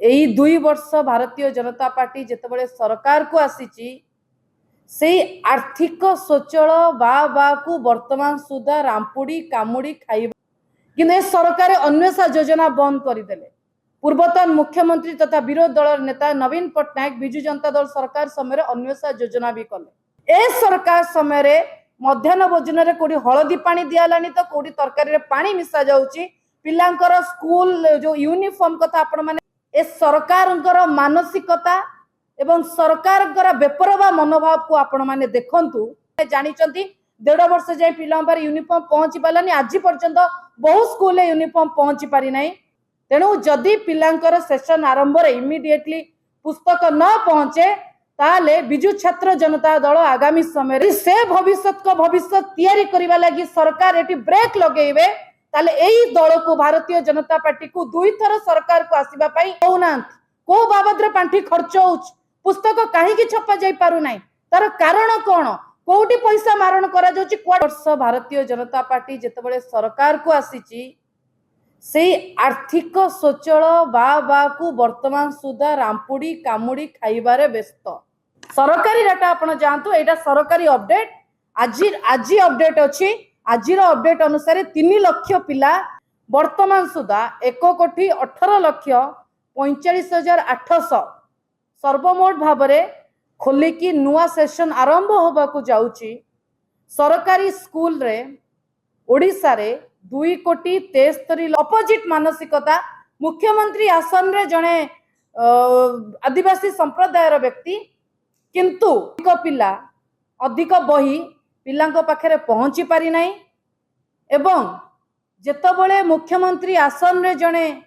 यही 2 वर्ष भारतीय जनता पार्टी जितेबाला सरकार को आसी से आर्थिक स्वचल बा को वर्तमान सुधा रामपुड़ी कामुड़ी खाइबा कि सरकार अन्वेषा योजना बंद करदेले। पूर्वतन मुख्यमंत्री तथा विरोधी दल नेता नवीन पट्टनायक विजु जनता दल सरकार समय अन्वेषा योजना भी कले। ए सरकार समय मध्याह्न भोजन रे कोडी हळदी पानी दियालानी तो कोडी तरकारी रे पानी मिसा जाउची। पिलांकर स्कूल जो यूनिफॉर्म कथा आपण माने ए सरकारंकर मानसिकता एवं सरकारंकर बेपरवा मनोभाव को आपण माने देखंतु। जानिचंती 1.5 वर्ष जाए पिला यूनिफॉर्म पहुंची पालानी आज पर्यंत बहु स्कूल यूनिफॉर्म पहुंची पारि नाही। तेणु जदि पिलांकर सेशन आरंभ रे इमिडिएटली पुस्तक न पहुंचे ताले बिजु छात्र जनता दल आगामी समय से भविष्य तैयारी करबा लागि सरकार एटी ब्रेक लगेइबे ताले एई दल को भारतीय जनता पार्टी को 2 थर सरकार को आसीबा पई होउनांत। को बाबद रे पांठी खर्च होउछ, पुस्तक काहे की छपा जाई पारु नाही, तार कारण कोन, कोठी पैसा मारण करा जाउची। वर्ष भारतीय जनता पार्टी जितेबाला सरकार को आसी से आर्थिक स्वचल बा को वर्तमान सुधा रामपुड़ी कामुड़ी खाइबारे व्यस्त। सरकारी डाटा आपण जानतु, एटा सरकारी अपडेट आज अपडेट अछि। आजिर अपडेट अनुसार 3 लाख पिला वर्तमान सुधा 1,18,45,800 सर्वमोट भाव खोलिकी नुआ सेशन आरंभ होबा को जाउची। सरकारी स्कूल रे ओडिसा रे 2,73,00,000 अपोजिट मानसिकता। मुख्यमंत्री आसन रे जणे आदिवासी संप्रदायर व्यक्ति, किंतु पिला अधिक बही पिलांको पाखरे पहुंची पारि नाही। एवं जेतबळे मुख्यमंत्री आसन रे जणे